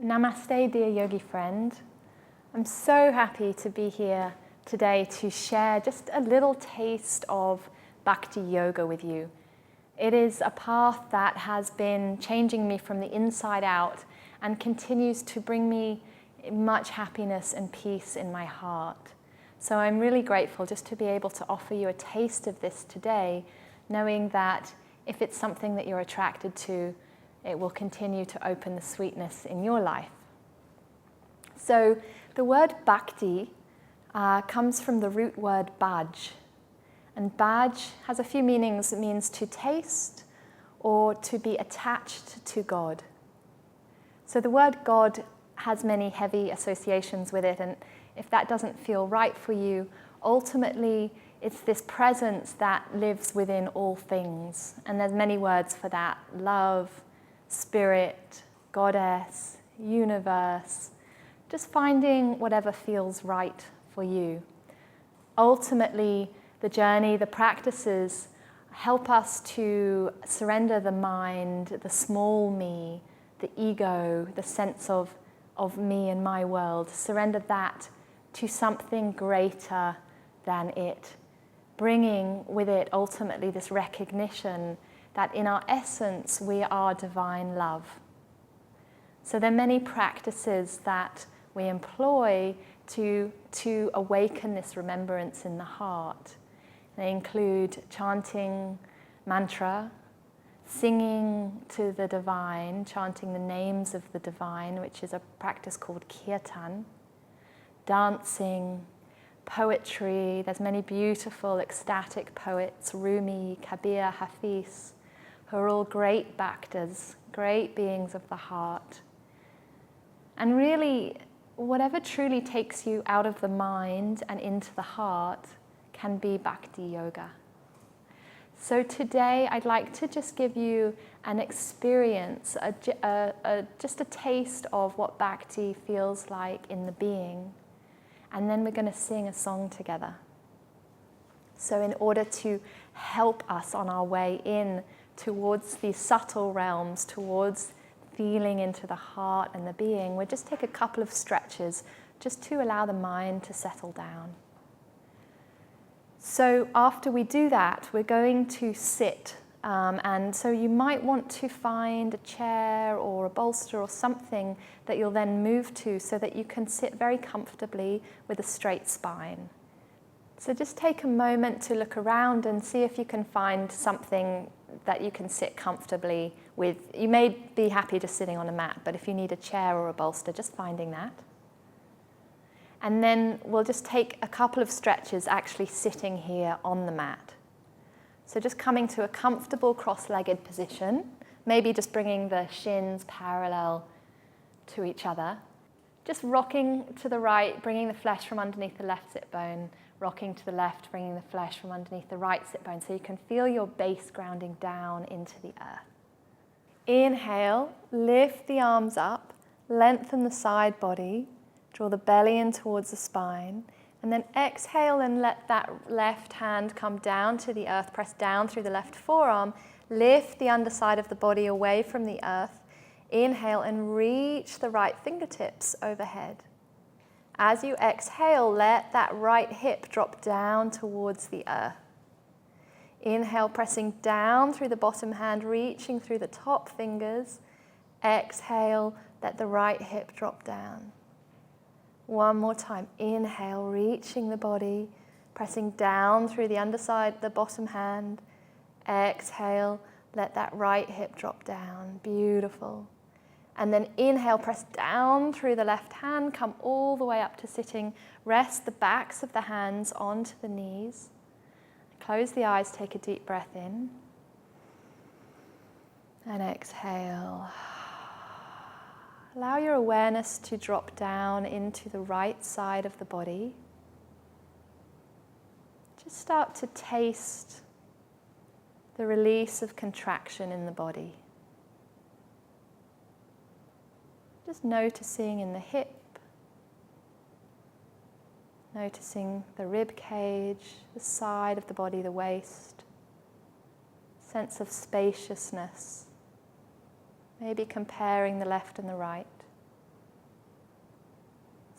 Namaste, dear yogi friend. I'm so happy to be here today to share just a little taste of Bhakti yoga with you. It is a path that has been changing me from the inside out and continues to bring me much happiness and peace in my heart. So I'm really grateful just to be able to offer you a taste of this today, knowing that if it's something that you're attracted to, it will continue to open the sweetness in your life. So the word bhakti comes from the root word bhaj. And bhaj has a few meanings. It means to taste or to be attached to God. So the word God has many heavy associations with it, and if that doesn't feel right for you, ultimately it's this presence that lives within all things. And there's many words for that: love, spirit, goddess, universe, just finding whatever feels right for you. Ultimately, the journey, the practices help us to surrender the mind, the small me, the ego, the sense of me and my world, surrender that to something greater than it, bringing with it ultimately this recognition that in our essence we are divine love. So there are many practices that we employ to awaken this remembrance in the heart. They include chanting mantra, singing to the divine, chanting the names of the divine, which is a practice called kirtan, dancing, poetry. There's many beautiful ecstatic poets, Rumi, Kabir, Hafiz, who are all great bhaktas, great beings of the heart. And really, whatever truly takes you out of the mind and into the heart can be bhakti yoga. So today I'd like to just give you an experience, just a taste of what bhakti feels like in the being. And then we're going to sing a song together. So in order to help us on our way in towards these subtle realms, towards feeling into the heart and the being, we'll just take a couple of stretches just to allow the mind to settle down. So after we do that, we're going to sit. And so you might want to find a chair or a bolster or something that you'll then move to so that you can sit very comfortably with a straight spine. So just take a moment to look around and see if you can find something that you can sit comfortably with. You may be happy just sitting on a mat, but if you need a chair or a bolster, just finding that. And then we'll just take a couple of stretches actually sitting here on the mat. So just coming to a comfortable cross-legged position, maybe just bringing the shins parallel to each other. Just rocking to the right, bringing the flesh from underneath the left sit bone, rocking to the left, bringing the flesh from underneath the right sit bone, so you can feel your base grounding down into the earth. Inhale, lift the arms up, lengthen the side body, draw the belly in towards the spine, and then exhale and let that left hand come down to the earth, press down through the left forearm, lift the underside of the body away from the earth, inhale and reach the right fingertips overhead. As you exhale, let that right hip drop down towards the earth. Inhale, pressing down through the bottom hand, reaching through the top fingers. Exhale, let the right hip drop down. One more time. Inhale, reaching the body, pressing down through the underside, the bottom hand. Exhale, let that right hip drop down. Beautiful. And then inhale, press down through the left hand, come all the way up to sitting. Rest the backs of the hands onto the knees. Close the eyes, take a deep breath in. And exhale. Allow your awareness to drop down into the right side of the body. Just start to taste the release of contraction in the body. Just noticing in the hip, noticing the rib cage, the side of the body, the waist, sense of spaciousness. Maybe comparing the left and the right.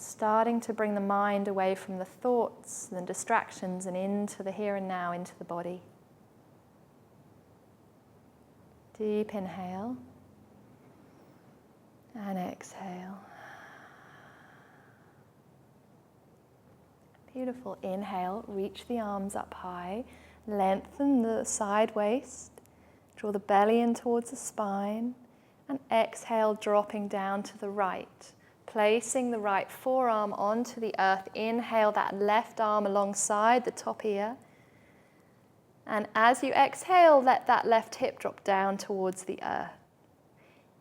starting to bring the mind away from the thoughts and the distractions and into the here and now, into the body. Deep inhale and exhale. Beautiful. Inhale, reach the arms up high, lengthen the side waist, draw the belly in towards the spine, and exhale, dropping down to the right, placing the right forearm onto the earth. Inhale that left arm alongside the top ear, and as you exhale, let that left hip drop down towards the earth.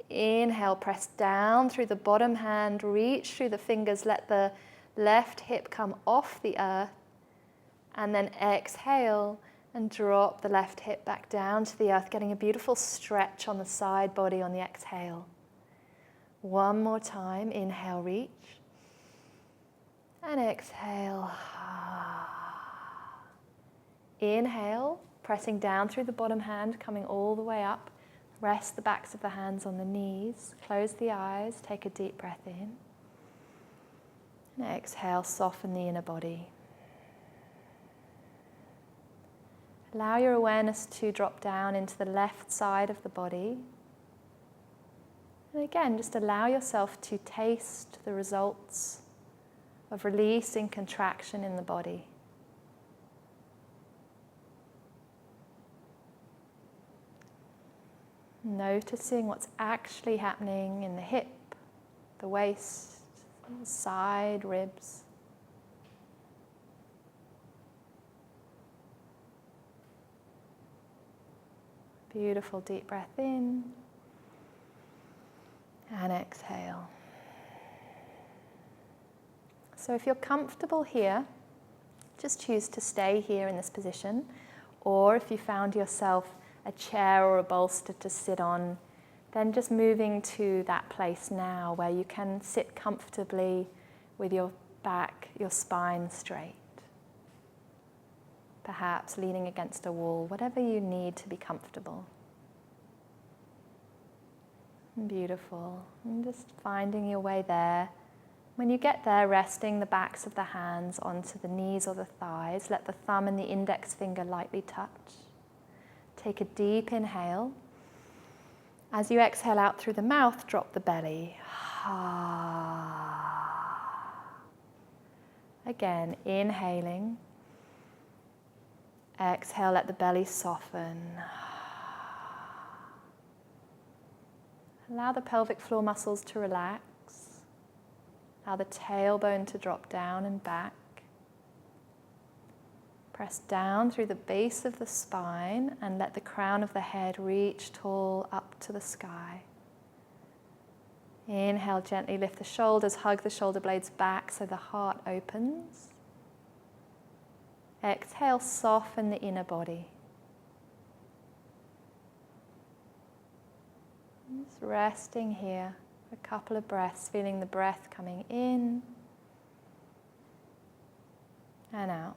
Inhale, press down through the bottom hand, reach through the fingers, let the left hip come off the earth, and then exhale and drop the left hip back down to the earth, getting a beautiful stretch on the side body on the exhale. One more time. Inhale, reach, and exhale. Inhale, pressing down through the bottom hand, coming all the way up. Rest the backs of the hands on the knees. Close the eyes, take a deep breath in. And exhale, soften the inner body. Allow your awareness to drop down into the left side of the body. And again, just allow yourself to taste the results of releasing contraction in the body. Noticing what's actually happening in the hip, the waist, the side, ribs. Beautiful deep breath in and exhale. So if you're comfortable here, just choose to stay here in this position, or if you found yourself a chair or a bolster to sit on, then just moving to that place now where you can sit comfortably with your back, your spine straight. Perhaps leaning against a wall, whatever you need to be comfortable. Beautiful. And just finding your way there. When you get there, resting the backs of the hands onto the knees or the thighs. Let the thumb and the index finger lightly touch. Take a deep inhale. As you exhale out through the mouth, drop the belly. Again, inhaling. Exhale, let the belly soften. Allow the pelvic floor muscles to relax. Allow the tailbone to drop down and back. Press down through the base of the spine and let the crown of the head reach tall up to the sky. Inhale, gently lift the shoulders, hug the shoulder blades back so the heart opens. Exhale, soften the inner body. Just resting here for a couple of breaths, feeling the breath coming in and out.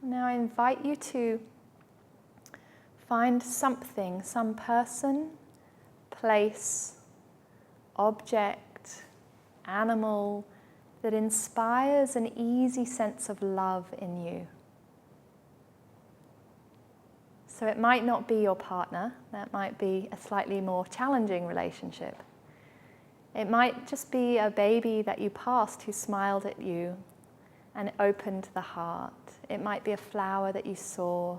Now I invite you to find something, some person, place, object, animal that inspires an easy sense of love in you. So it might not be your partner, that might be a slightly more challenging relationship. It might just be a baby that you passed who smiled at you and opened the heart. It might be a flower that you saw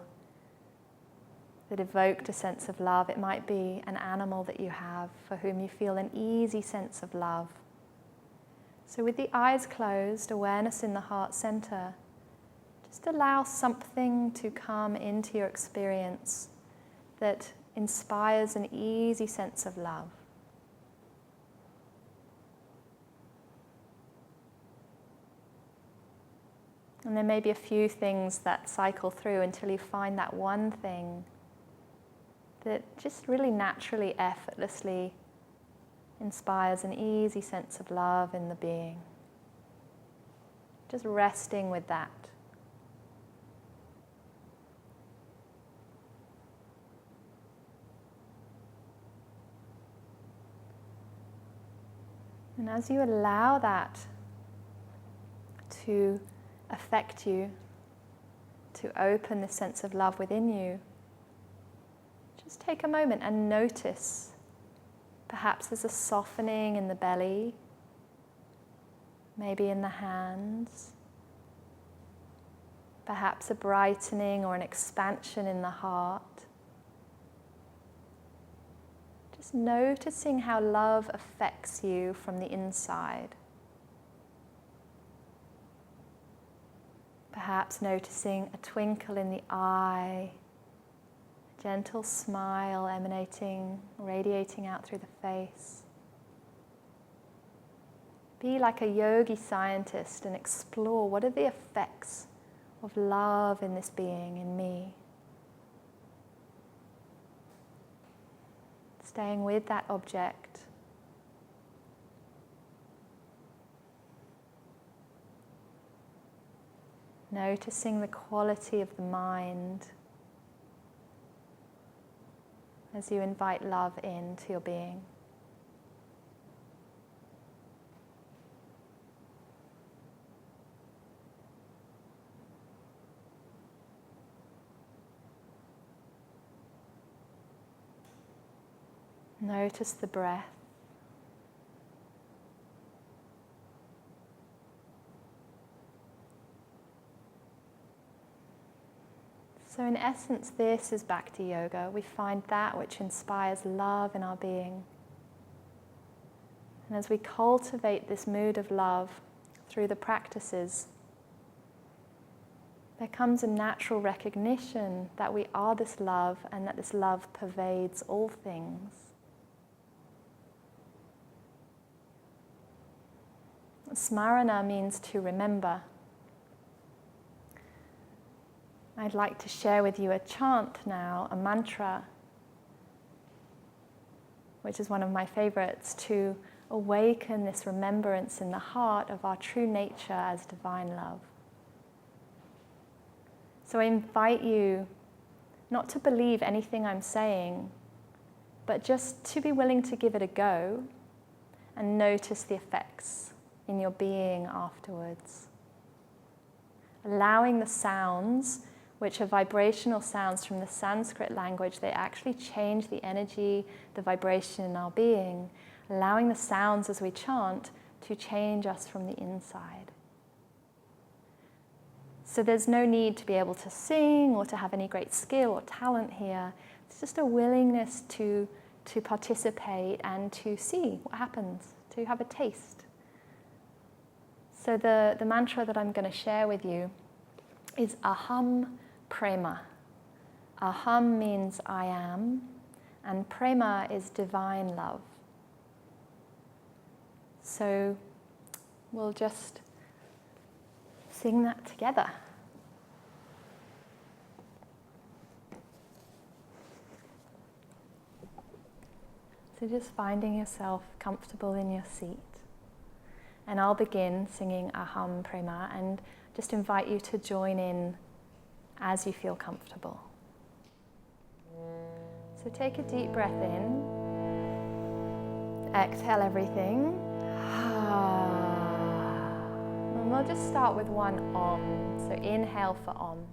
that evoked a sense of love. It might be an animal that you have for whom you feel an easy sense of love. So with the eyes closed, awareness in the heart center, just allow something to come into your experience that inspires an easy sense of love. And there may be a few things that cycle through until you find that one thing that just really naturally, effortlessly inspires an easy sense of love in the being. Just resting with that. And as you allow that to affect you, to open this sense of love within you, just take a moment and notice. Perhaps there's a softening in the belly, maybe in the hands, perhaps a brightening or an expansion in the heart. Just noticing how love affects you from the inside. Perhaps noticing a twinkle in the eye, a gentle smile emanating, radiating out through the face. Be like a yogi scientist and explore what are the effects of love in this being, in me. Staying with that object. Noticing the quality of the mind as you invite love into your being. Notice the breath. So in essence, this is Bhakti Yoga. We find that which inspires love in our being. And as we cultivate this mood of love through the practices, there comes a natural recognition that we are this love and that this love pervades all things. Smarana means to remember. I'd like to share with you a chant now, a mantra, which is one of my favorites, to awaken this remembrance in the heart of our true nature as divine love. So I invite you not to believe anything I'm saying, but just to be willing to give it a go and notice the effects in your being afterwards. Allowing the sounds, which are vibrational sounds from the Sanskrit language, they actually change the energy, the vibration in our being, allowing the sounds as we chant to change us from the inside. So there's no need to be able to sing or to have any great skill or talent here. It's just a willingness to participate and to see what happens, to have a taste. So the mantra that I'm going to share with you is Aham Prema. Aham means I am, and Prema is divine love. So we'll just sing that together. So just finding yourself comfortable in your seat. And I'll begin singing Aham Prema and just invite you to join in as you feel comfortable. So take a deep breath in. Exhale everything. And we'll just start with one Om. So inhale for Om.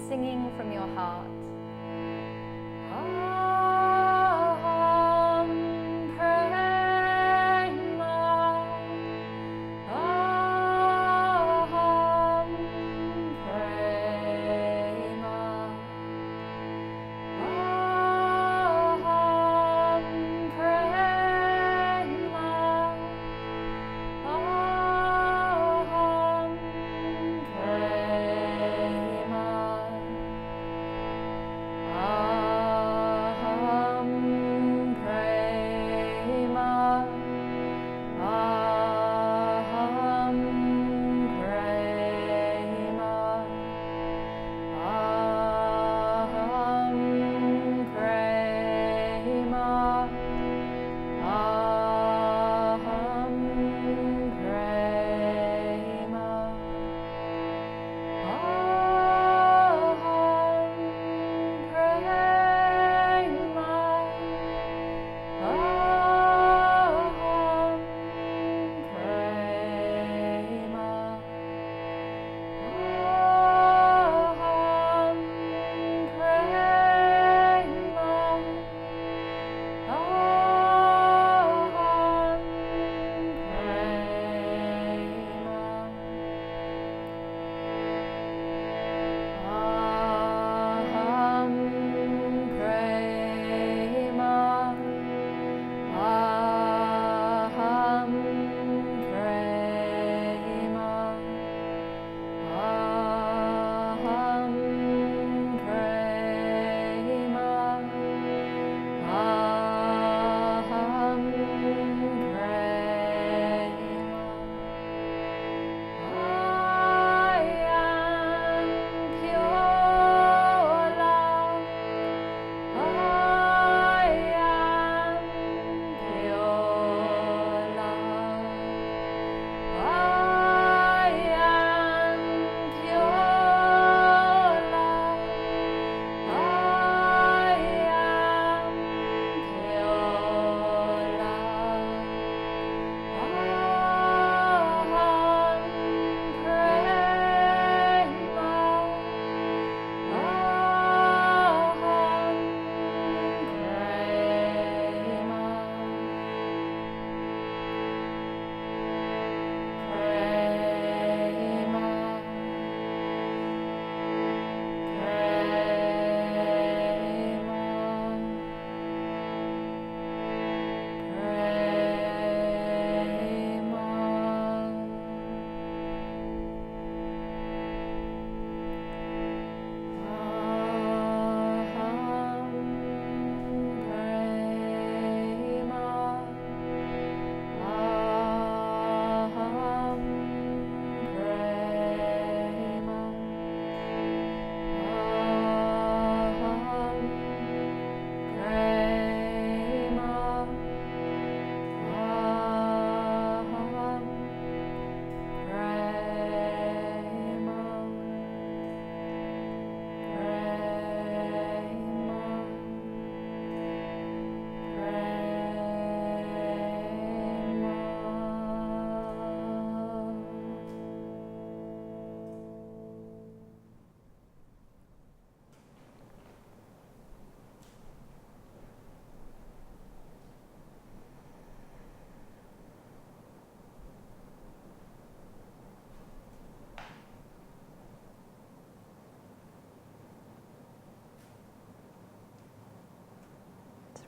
Singing from your heart. Prema.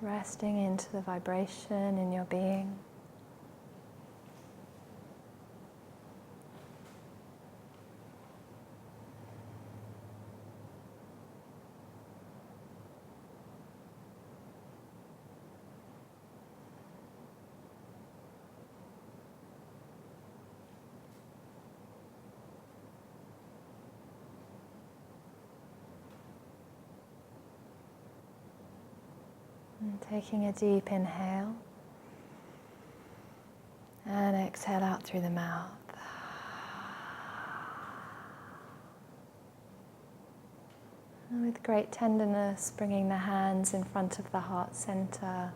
resting into the vibration in your being. And taking a deep inhale and exhale out through the mouth. And with great tenderness, bringing the hands in front of the heart center.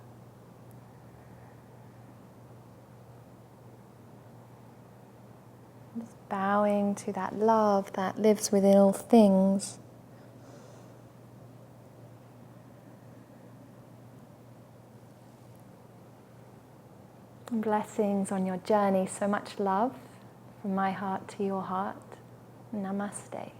Just bowing to that love that lives within all things. And blessings on your journey. So much love from my heart to your heart. Namaste.